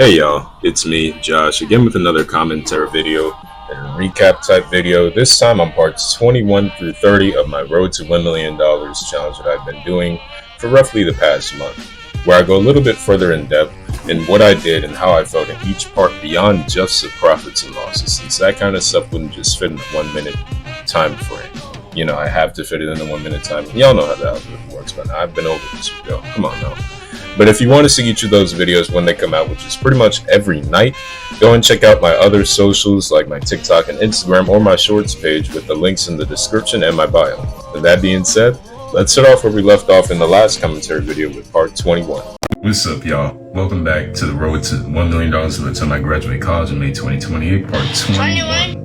Hey y'all, it's me, Josh, again with another commentary video and recap type video. This time on parts 21 through 30 of my Road to $1 Million challenge that I've been doing for roughly the past month, where I go a little bit further in depth in what I did and how I felt in each part beyond just the profits and losses, since that kind of stuff wouldn't just fit in a 1 minute time frame. You know, I have to fit it in a 1 minute time. Y'all know how the algorithm works by now. I've been over this video. Come on now. But if you want to see each of those videos when they come out, which is pretty much every night, go and check out my other socials like my TikTok and Instagram or my shorts page with the links in the description and my bio. With that being said, let's start off where we left off in the last commentary video with part 21. What's up, y'all? Welcome back to the Road to $1 Million by the time I graduate college in May 2028, part 21.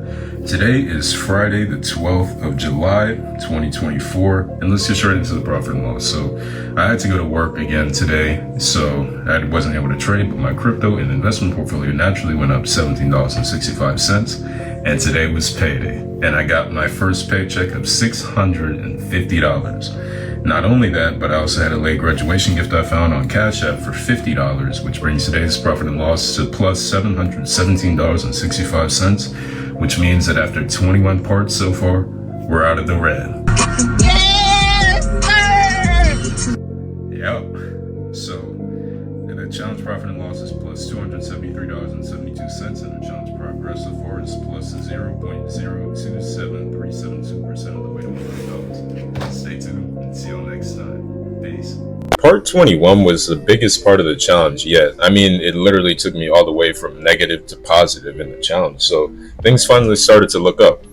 Today is Friday, the 12th of July, 2024, and let's get straight into the profit and loss. So I had to go to work again today, so I wasn't able to trade, but my crypto and investment portfolio naturally went up $17.65, and today was payday, and I got my first paycheck of $650. Not only that, but I also had a late graduation gift I found on Cash App for $50, which brings today's profit and loss to plus $717.65, which means that after 21 parts so far, we're out of the red. Yes, sir! Yep. So, the challenge profit and loss is plus $273.72, and the challenge progress so far is plus 0.027372% of the way to $1 million. Stay tuned and see you next time. Peace. Part 21 was the biggest part of the challenge yet. I mean, it literally took me all the way from negative to positive in the challenge, so things finally started to look up.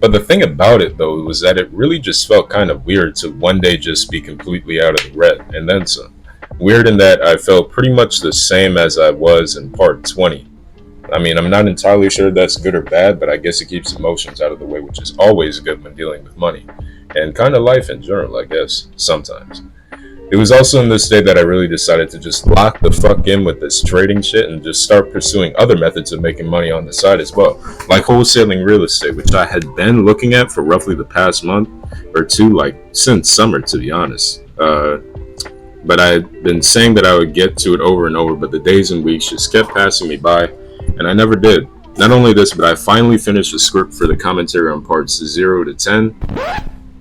But the thing about it, though, was that it really just felt kind of weird to one day just be completely out of the red, and then some. Weird in that I felt pretty much the same as I was in part 20. I mean, I'm not entirely sure that's good or bad, but I guess it keeps emotions out of the way, which is always good when dealing with money. And kind of life in general, I guess, sometimes. It was also in this day that I really decided to just lock the fuck in with this trading shit and just start pursuing other methods of making money on the side as well, like wholesaling real estate, which I had been looking at for roughly the past month or two, like since summer, to be honest. But I'd been saying that I would get to it over and over, but the days and weeks just kept passing me by, and I never did. Not only this, but I finally finished the script for the commentary on parts 0 to 10.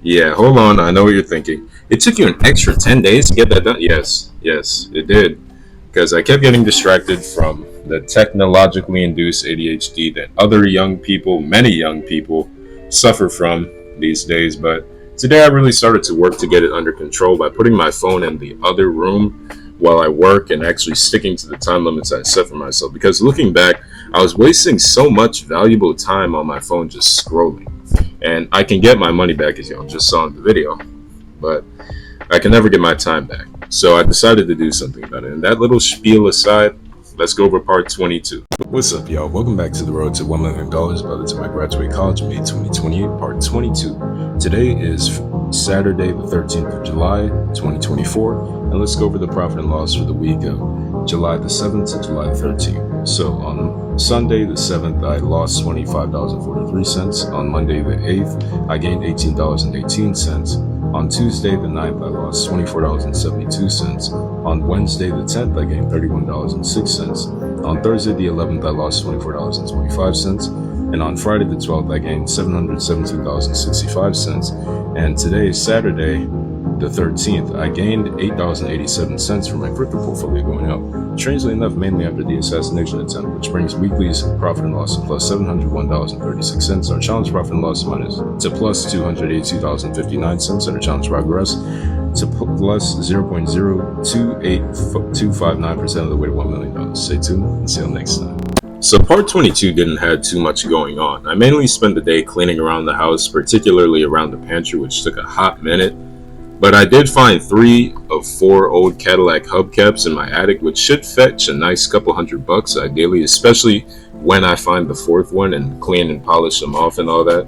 Yeah, hold on, I know what you're thinking. It took you an extra 10 days to get that done? Yes, it did. Because I kept getting distracted from the technologically induced ADHD that other young people, many young people, suffer from these days. But today I really started to work to get it under control by putting my phone in the other room while I work and actually sticking to the time limits I set for myself. Because looking back, I was wasting so much valuable time on my phone just scrolling. And I can get my money back, as y'all just saw in the video, but I can never get my time back. So I decided to do something about it. And that little spiel aside, let's go over part 22. What's up, y'all? Welcome back to the Road to $1 Million by the time I graduate college in May 2028, part 22. Today is Saturday, the 13th of July, 2024, and let's go over the profit and loss for the week of July the 7th to July the 13th. So on Sunday the 7th, I lost $25.43. On Monday the 8th, I gained $18.18. On Tuesday the 9th, I lost $24.72. On Wednesday the 10th, I gained $31.06. On Thursday the 11th, I lost $24.25. And on Friday the 12th, I gained $717.65. And today is Saturday the 13th, I gained $8.87 from my crypto portfolio going up. Strangely enough, mainly after the assassination attempt, which brings weekly's profit and loss to plus $701.36. Our challenge profit and loss minus to plus $282.59, and our challenge progress to plus 0.028259% of the way to $1 million. Stay tuned and see you next time. So part 22 didn't have too much going on. I mainly spent the day cleaning around the house, particularly around the pantry, which took a hot minute. But I did find 3 of 4 old Cadillac hubcaps in my attic, which should fetch a nice couple $100 ideally, especially when I find the 4th one and clean and polish them off and all that.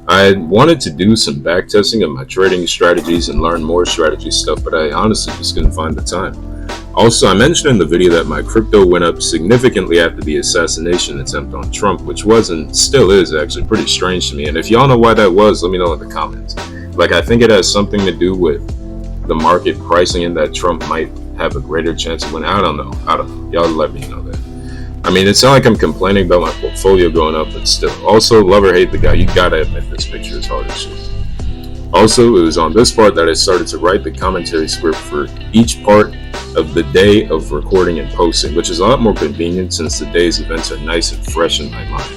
I wanted to do some back testing of my trading strategies and learn more strategy stuff, but I honestly just couldn't find the time. Also, I mentioned in the video that my crypto went up significantly after the assassination attempt on Trump, which was and still is actually pretty strange to me. And if y'all know why that was, let me know in the comments. Like, I think it has something to do with the market pricing in that Trump might have a greater chance of winning. I don't know. Y'all let me know that. I mean, it's not like I'm complaining about my portfolio going up, but still. Also, love or hate the guy, you gotta admit this picture is hard as shit. Also, it was on this part that I started to write the commentary script for each part of the day of recording and posting, which is a lot more convenient since the day's events are nice and fresh in my mind.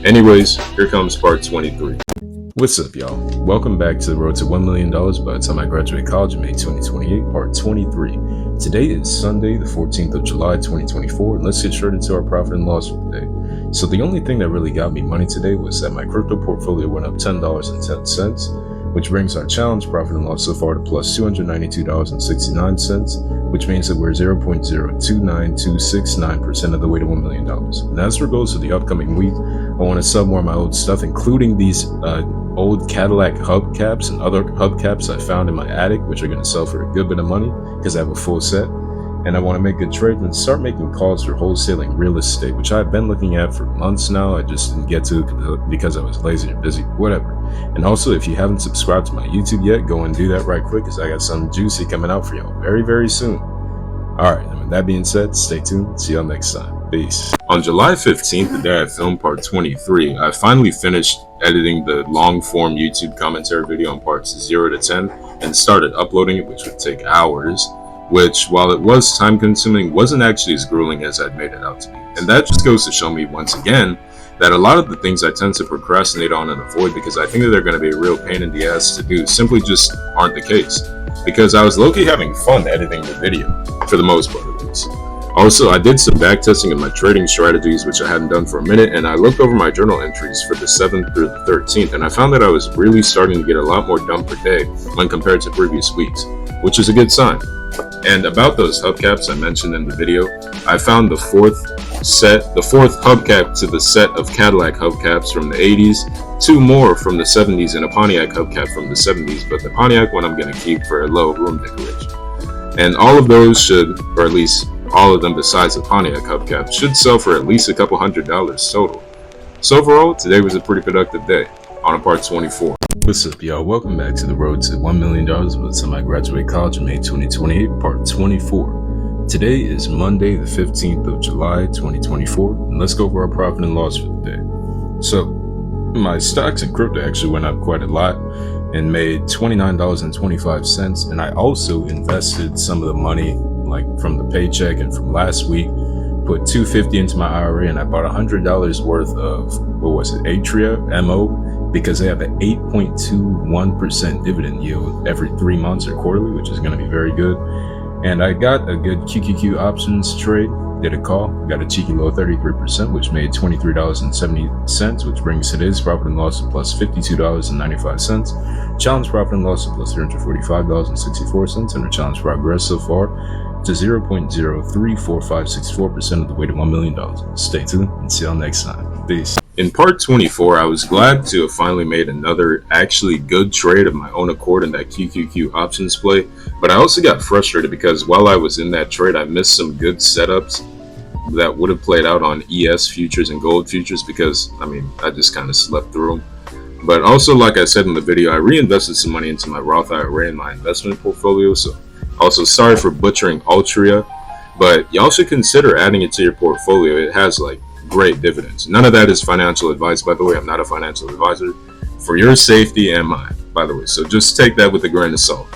Anyways, here comes part 23. What's up, y'all? Welcome back to the road to $1 million by the time I graduate college in May 2028, part 23. Today is Sunday, the 14th of July, 2024, and let's get straight into our profit and loss for the day. So the only thing that really got me money today was that my crypto portfolio went up $10.10, which brings our challenge profit and loss so far to plus $292.69, which means that we're 0.029269% of the way to $1 million. And as for goals for the upcoming week, I want to sell more of my old stuff, including these old Cadillac hubcaps and other hubcaps I found in my attic, which are going to sell for a good bit of money because I have a full set. And I want to make good trades and start making calls for wholesaling real estate, which I've been looking at for months now. I just didn't get to it because I was lazy or busy, whatever. And also, if you haven't subscribed to my YouTube yet, go and do that right quick because I got something juicy coming out for y'all very, very soon. Alright, and with that being said, stay tuned. See y'all next time. Peace. On July 15th, the day I filmed part 23, I finally finished editing the long-form YouTube commentary video on parts 0 to 10 and started uploading it, which would take hours, which, while it was time-consuming, wasn't actually as grueling as I'd made it out to be. And that just goes to show me, once again, that a lot of the things I tend to procrastinate on and avoid because I think that they're going to be a real pain in the ass to do simply just aren't the case. Because I was low-key having fun editing the video, for the most part at least. Also, I did some backtesting of my trading strategies, which I hadn't done for a minute, and I looked over my journal entries for the 7th through the 13th, and I found that I was really starting to get a lot more done per day when compared to previous weeks, which is a good sign. And about those hubcaps I mentioned in the video, I found the fourth hubcap to the set of Cadillac hubcaps from the 80s, 2 more from the 70s, and a Pontiac hubcap from the 70s, but the Pontiac one I'm going to keep for a low room decoration. And all of those should, or at least all of them besides the Pontiac hubcap, should sell for at least a couple $100s total. So overall, today was a pretty productive day. On to part 24. What's up, y'all? Welcome back to the road to $1 million by the time I graduate college in May 2028, part 24. Today is Monday, the 15th of July, 2024, and let's go over our profit and loss for the day. So, my stocks and crypto actually went up quite a lot and made $29.25, and I also invested some of the money, like from the paycheck and from last week, put $250 into my IRA, and I bought $100 worth of, Atria, MO, because they have an 8.21% dividend yield every 3 months or quarterly, which is going to be very good. And I got a good QQQ options trade, did a call, got a cheeky low 33%, which made $23.70, which brings today's profit and loss to plus $52.95, challenge profit and loss to plus $345.64, and our challenge progress so far to 0.034564% of the way to $1 million. Stay tuned and see y'all next time. Peace. In part 24, I was glad to have finally made another actually good trade of my own accord in that QQQ options play, but I also got frustrated because while I was in that trade, I missed some good setups that would have played out on ES futures and gold futures because, I just kind of slept through them. But also, like I said in the video, I reinvested some money into my Roth IRA and my investment portfolio, so also sorry for butchering Altria, but y'all should consider adding it to your portfolio. It has great dividends. None of that is financial advice, by the way. I'm not a financial advisor, for your safety and mine, by the way, so just take that with a grain of salt.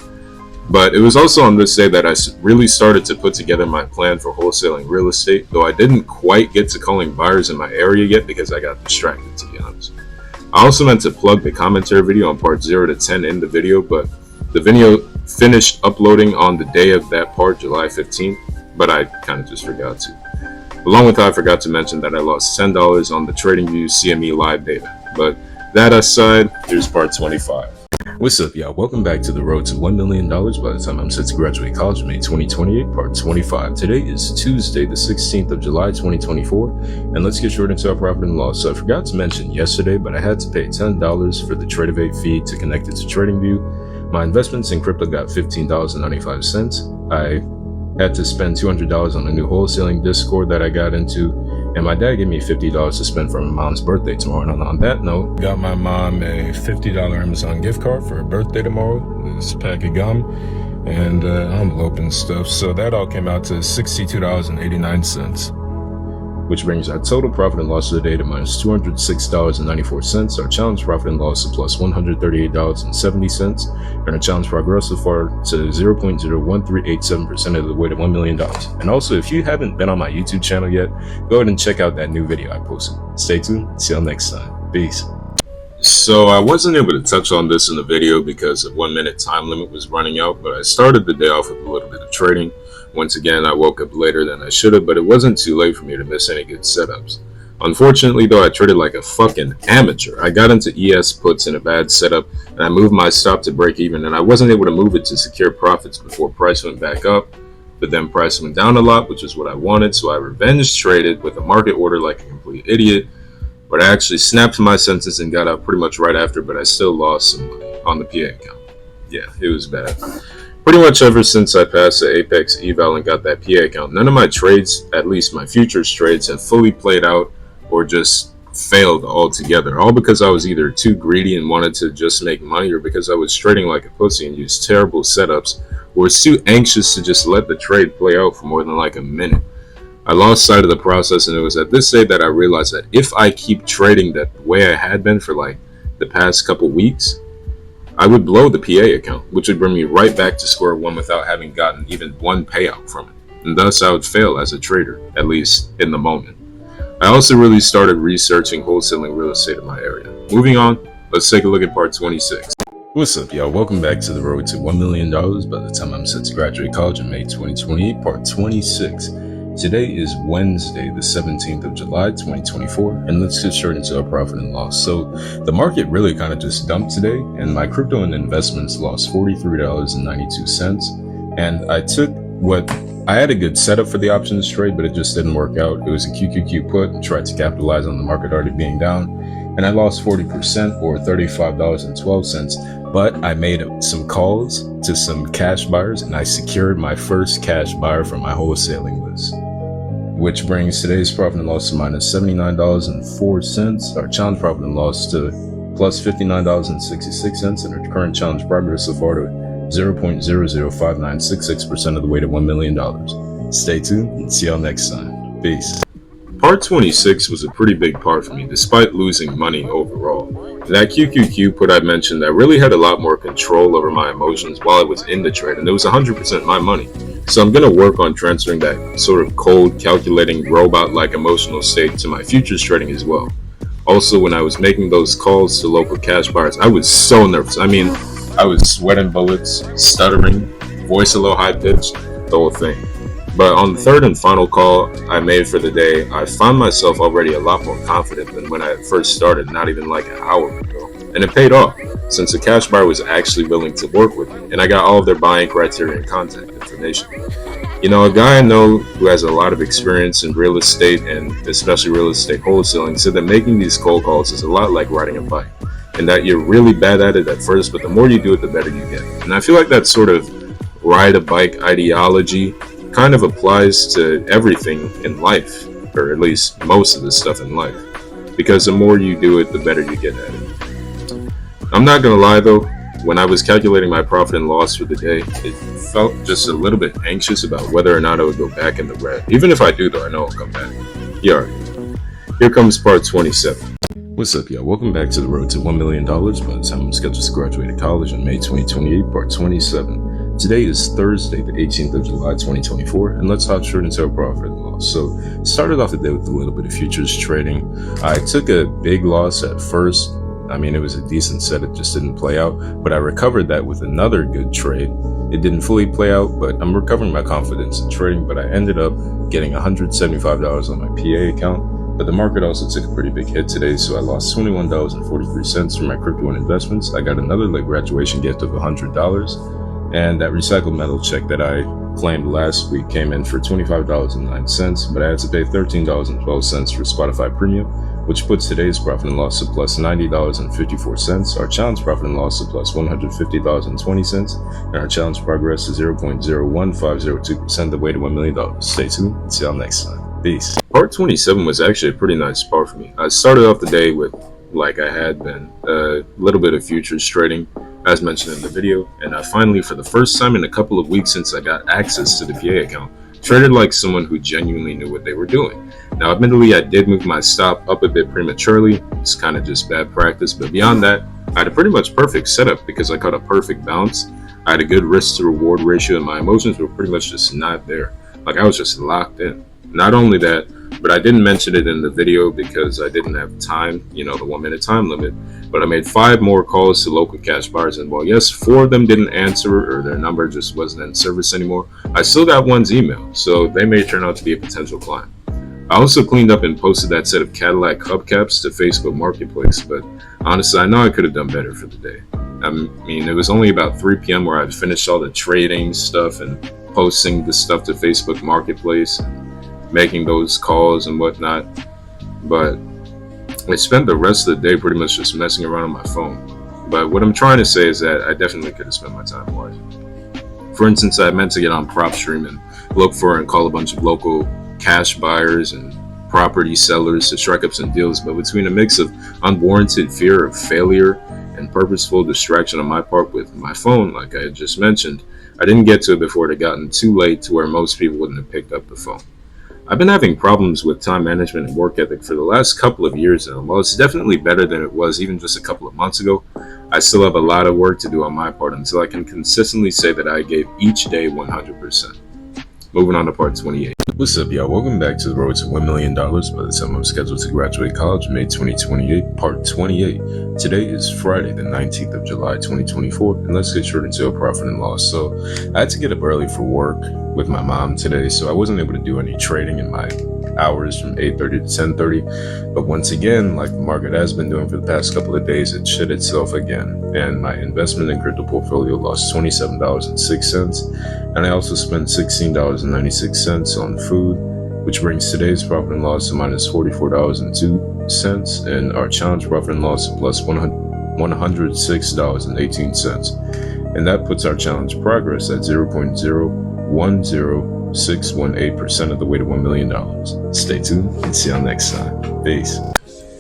But it was also on this day that I really started to put together my plan for wholesaling real estate, though I didn't quite get to calling buyers in my area yet because I got distracted, to be honest. I also meant to plug the commentary video on part 0 to 10 in the video, but the video finished uploading on the day of that part, July 15th, but I kind of just forgot to. Along with that, I forgot to mention that I lost $10 on the TradingView CME live data. But that aside, here's part 25. What's up, y'all? Welcome back to the road to $1 million by the time I'm set to graduate college in May 2028, part 25. Today is Tuesday, the 16th of July, 2024, and let's get short into our profit and loss. So I forgot to mention yesterday, but I had to pay $10 for the Tradeovate fee to connect it to TradingView. My investments in crypto got $15.95. I had to spend $200 on a new wholesaling Discord that I got into, and my dad gave me $50 to spend for my mom's birthday tomorrow. And on that note, got my mom a $50 Amazon gift card for her birthday tomorrow, this pack of gum and envelope and stuff. So that all came out to $62.89. which brings our total profit and loss of the day to minus $206.94, our challenge profit and loss to plus $138.70, and our challenge progress so far to 0.01387% of the way to $1 million. And also, if you haven't been on my YouTube channel yet, go ahead and check out that new video I posted. Stay tuned. See y'all next time. Peace. So I wasn't able to touch on this in the video because a 1 minute time limit was running out, but I started the day off with a little bit of trading. Once again, I woke up later than I should have, but it wasn't too late for me to miss any good setups. Unfortunately though, I traded like a fucking amateur. I got into ES puts in a bad setup, and I moved my stop to break even, and I wasn't able to move it to secure profits before price went back up. But then price went down a lot, which is what I wanted, so I revenge traded with a market order like a complete idiot. But I actually snapped my senses and got out pretty much right after, but I still lost some money on the PA account. Yeah, it was bad. Pretty much ever since I passed the Apex eval and got that PA account, none of my trades, at least my futures trades, have fully played out or just failed altogether. All because I was either too greedy and wanted to just make money, or because I was trading like a pussy and used terrible setups, or was too anxious to just let the trade play out for more than like a minute. I lost sight of the process, and it was at this stage that I realized that if I keep trading that way I had been for like the past couple weeks, I would blow the PA account, which would bring me right back to square one without having gotten even one payout from it. And thus I would fail as a trader, at least in the moment. I also really started researching wholesaling real estate in my area. Moving on, let's take a look at part 26. What's up, y'all? Welcome back to the road to $1 million by the time I'm set to graduate college in May 2028, part 26. Today is Wednesday, the 17th of July, 2024, and let's get straight into our profit and loss. So the market really kind of just dumped today, and my crypto and investments lost $43.92. And I took what I had a good setup for the options trade, but it just didn't work out. It was a QQQ put and tried to capitalize on the market already being down, and I lost 40% or $35.12. But I made some calls to some cash buyers, and I secured my first cash buyer from my wholesaling list, which brings today's profit and loss to minus $79.04, our challenge profit and loss to plus $59.66, and our current challenge progress so far to 0.005966% of the way to $1 million. Stay tuned and see y'all next time. Peace. Part 26 was a pretty big part for me, despite losing money overall. That QQQ put I mentioned, I really had a lot more control over my emotions while I was in the trade, and it was 100% my money. So I'm going to work on transferring that sort of cold, calculating, robot-like emotional state to my futures trading as well. Also, when I was making those calls to local cash buyers, I was so nervous. I mean, I was sweating bullets, stuttering, voice a little high-pitched, the whole thing. But on the third and final call I made for the day, I found myself already a lot more confident than when I first started, not even like an hour ago. And it paid off, since the cash buyer was actually willing to work with me, and I got all of their buying criteria and contact information. You know, a guy I know who has a lot of experience in real estate, and especially real estate wholesaling, said that making these cold calls is a lot like riding a bike, and that you're really bad at it at first, but the more you do it, the better you get. And I feel like that sort of ride a bike ideology kind of applies to everything in life, or at least most of the stuff in life, because the more you do it, the better you get at it. I'm not gonna lie though, when I was calculating my profit and loss for the day, it felt just a little bit anxious about whether or not I would go back in the red. Even if I do though, I know I'll come back. You already know. Here comes part 27. What's up, y'all? Welcome back to the road to $1 million by the time I'm scheduled to graduate college in May 2028, part 27. Today is Thursday, the 18th of July, 2024, and let's hop straight into our profit and loss. So, started off the day with a little bit of futures trading. I took a big loss at first. I mean, it was a decent set, it just didn't play out, but I recovered that with another good trade. It didn't fully play out, but I'm recovering my confidence in trading, but I ended up getting $175 on my PA account. But the market also took a pretty big hit today, so I lost $21.43 from my crypto and investments. I got another late graduation gift of $100. And that recycled metal check that I claimed last week came in for $25.09, but I had to pay $13.12 for Spotify Premium, which puts today's profit and loss to plus $90.54, our challenge profit and loss to plus $150.20, and our challenge progress to 0.01502% the way to $1 million. Stay tuned. See y'all next time. Peace. Part 27 was actually a pretty nice part for me. I started off the day with, like I had been, a little bit of futures trading, as mentioned in the video, and I finally, for the first time in a couple of weeks since I got access to the PA account, traded like someone who genuinely knew what they were doing. Now, admittedly, I did move my stop up a bit prematurely. It's kind of just bad practice, but beyond that, I had a pretty much perfect setup because I caught a perfect bounce. I had a good risk to reward ratio and my emotions were pretty much just not there. Like I was just locked in. Not only that, but I didn't mention it in the video because I didn't have time, the 1 minute time limit. But I made 5 more calls to local cash buyers, and while yes, 4 of them didn't answer or their number just wasn't in service anymore, I still got one's email, so they may turn out to be a potential client. I also cleaned up and posted that set of Cadillac hubcaps to Facebook Marketplace, but honestly, I know I could have done better for the day. I mean, it was only about 3 p.m. where I finished all the trading stuff and posting the stuff to Facebook Marketplace, and making those calls and whatnot, but I spent the rest of the day pretty much just messing around on my phone. But what I'm trying to say is that I definitely could have spent my time wisely. For instance, I meant to get on PropStream and look for and call a bunch of local cash buyers and property sellers to strike up some deals, but between a mix of unwarranted fear of failure and purposeful distraction on my part with my phone, like I had just mentioned, I didn't get to it before it had gotten too late to where most people wouldn't have picked up the phone. I've been having problems with time management and work ethic for the last couple of years now. While it's definitely better than it was even just a couple of months ago, I still have a lot of work to do on my part until I can consistently say that I gave each day 100%. Moving on to part 28. What's up, y'all? Welcome back to the road to $1 million by the time I'm scheduled to graduate college, May 2028, part 28. Today is Friday, the 19th of July, 2024, and let's get straight into a profit and loss. So I had to get up early for work with my mom today, so I wasn't able to do any trading in my hours from 8:30 to 10:30. But once again, like the market has been doing for the past couple of days, it shit itself again. And my investment in crypto portfolio lost $27.06. And I also spent $16.96 on food, which brings today's profit and loss to minus $44.02, and our challenge profit and loss to plus $106.18. And that puts our challenge progress at 0.010618% of the way to $1 million. Stay tuned and see y'all next time. Peace.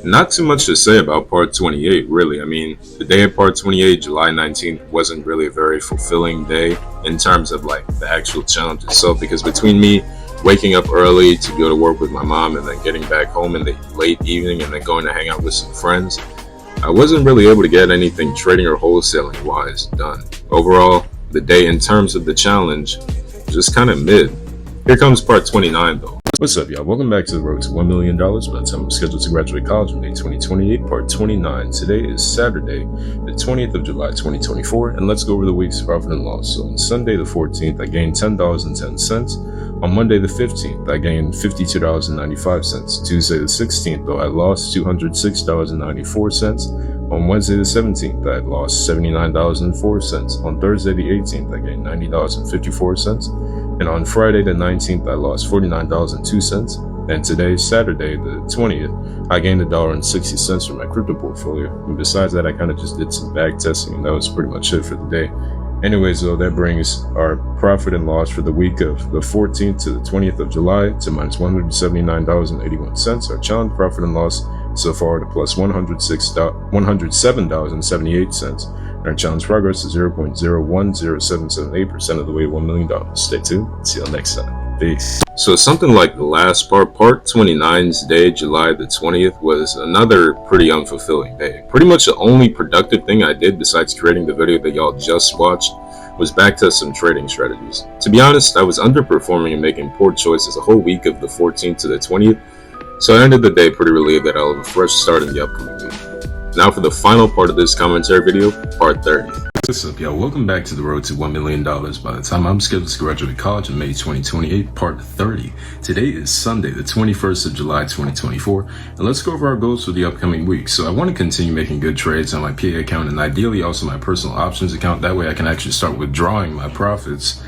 Not too much to say about part 28, really. I mean, the day of part 28, July 19th, wasn't really a very fulfilling day in terms of like the actual challenge itself, because between me waking up early to go to work with my mom and then getting back home in the late evening and then going to hang out with some friends, I wasn't really able to get anything trading or wholesaling wise done. Overall, the day in terms of the challenge, just kind of mid. Here comes part 29 though. What's up, y'all? Welcome back to the road to $1 million by the time I'm scheduled to graduate college in May 2028, part 29. Today is Saturday, the 20th of July, 2024, and let's go over the week's profit and loss. So on Sunday the 14th, I gained $10.10. On Monday the 15th, I gained $52.95. Tuesday the 16th, though, I lost $206.94. On Wednesday the 17th, I lost $79.04. On Thursday the 18th, I gained $90.54. And on Friday the 19th, I lost $49.02. And today, Saturday the 20th, I gained $1.60 from my crypto portfolio. And besides that, I kind of just did some back testing, and that was pretty much it for the day. Anyways, though, that brings our profit and loss for the week of the 14th to the 20th of July to minus $179.81. Our challenge profit and loss so far to plus $107.78. Our challenge progress is 0.010778% of the way to $1 million. Stay tuned. See y'all next time. Peace. So something like the last part 29's day, July the 20th, was another pretty unfulfilling day. Pretty much the only productive thing I did besides creating the video that y'all just watched was backtest some trading strategies. To be honest, I was underperforming and making poor choices a whole week of the 14th to the 20th, so I ended the day pretty relieved that I'll have a fresh start in the upcoming week. Now for the final part of this commentary video, part 30. What's up, y'all? Welcome back to the road to $1 million by the time I'm scheduled to graduate college in May 2028, part 30. Today is Sunday, the 21st of July, 2024, and let's go over our goals for the upcoming week. So I want to continue making good trades on my PA account and ideally also my personal options account. That way I can actually start withdrawing my profits.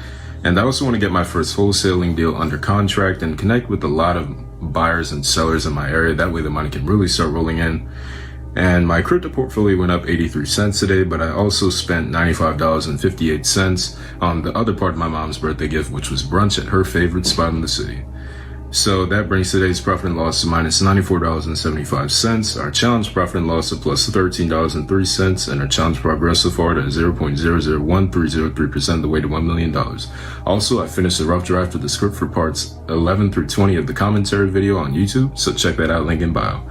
And I also want to get my first wholesaling deal under contract and connect with a lot of buyers and sellers in my area. That way the money can really start rolling in. And my crypto portfolio went up 83 cents today, but I also spent $95.58 on the other part of my mom's birthday gift, which was brunch at her favorite spot in the city. So that brings today's profit and loss to minus $94.75, our challenge profit and loss to plus $13.03, and our challenge progress so far to 0.001303%, the way to $1 million. Also, I finished the rough draft of the script for parts 11 through 20 of the commentary video on YouTube, so check that out, link in bio.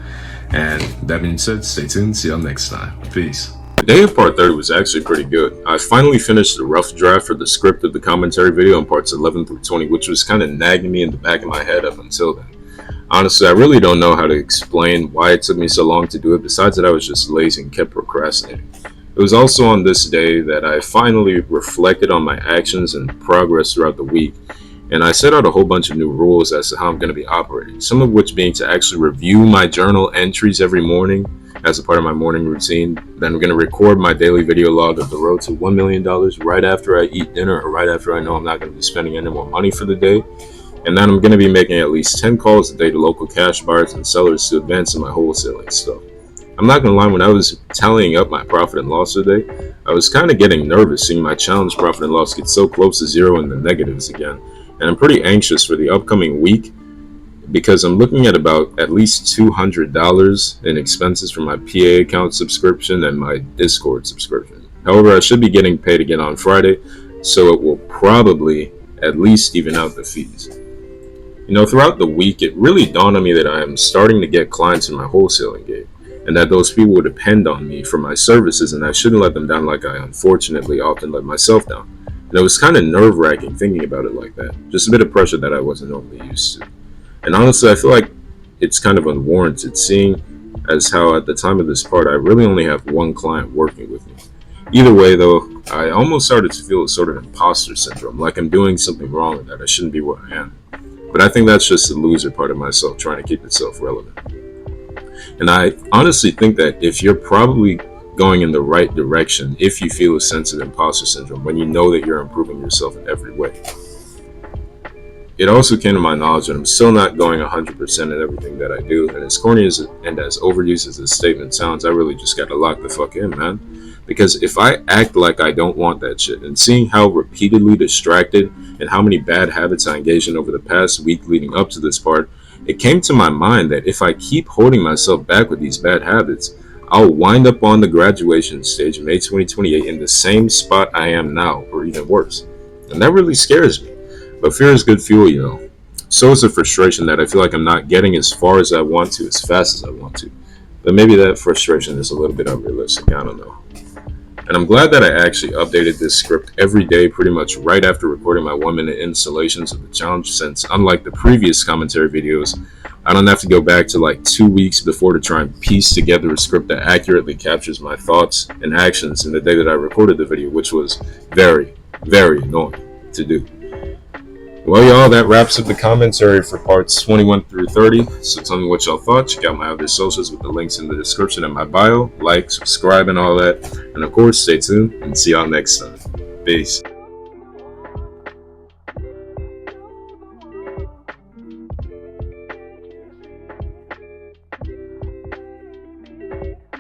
And that being said, stay tuned, see y'all next time. Peace. The day of part 30 was actually pretty good. I finally finished the rough draft for the script of the commentary video on parts 11 through 20, which was kind of nagging me in the back of my head up until then. Honestly, I really don't know how to explain why it took me so long to do it, besides that I was just lazy and kept procrastinating. It was also on this day that I finally reflected on my actions and progress throughout the week, and I set out a whole bunch of new rules as to how I'm going to be operating, some of which being to actually review my journal entries every morning as a part of my morning routine. Then I'm going to record my daily video log of the road to $1 million right after I eat dinner, or right after I know I'm not going to be spending any more money for the day. And then I'm going to be making at least 10 calls a day to local cash buyers and sellers to advance in my wholesaling stuff. I'm not going to lie, when I was tallying up my profit and loss today, I was kind of getting nervous seeing my challenge profit and loss get so close to zero in the negatives again. And I'm pretty anxious for the upcoming week, because I'm looking at about at least $200 in expenses for my PA account subscription and my Discord subscription. However, I should be getting paid again on Friday, so it will probably at least even out the fees. You know, throughout the week, it really dawned on me that I am starting to get clients in my wholesaling game, and that those people will depend on me for my services, and I shouldn't let them down like I unfortunately often let myself down. And it was kind of nerve-wracking thinking about it like that, just a bit of pressure that I wasn't normally used to. And honestly, I feel like it's kind of unwarranted, seeing as how at the time of this part, I really only have one client working with me. Either way, though, I almost started to feel a sort of imposter syndrome, like I'm doing something wrong and that I shouldn't be where I am. But I think that's just the loser part of myself trying to keep itself relevant. And I honestly think that if you're probably going in the right direction, if you feel a sense of imposter syndrome when you know that you're improving yourself in every way. It also came to my knowledge that I'm still not going 100% in everything that I do, and as corny as and as overused as this statement sounds, I really just gotta lock the fuck in, man. Because if I act like I don't want that shit, and seeing how repeatedly distracted and how many bad habits I engaged in over the past week leading up to this part, it came to my mind that if I keep holding myself back with these bad habits, I'll wind up on the graduation stage in May 2028 in the same spot I am now, or even worse. And that really scares me. But fear is good fuel, you know. So is the frustration that I feel like I'm not getting as far as I want to, as fast as I want to. But maybe that frustration is a little bit unrealistic, I don't know. And I'm glad that I actually updated this script every day pretty much right after recording my 1-minute installations of the challenge, since unlike the previous commentary videos, I don't have to go back to like 2 weeks before to try and piece together a script that accurately captures my thoughts and actions in the day that I recorded the video, which was very, very annoying to do. Well, y'all, that wraps up the commentary for parts 21 through 30. So tell me what y'all thought. Check out my other socials with the links in the description and my bio. Like, subscribe, and all that. And of course, stay tuned and see y'all next time. Peace.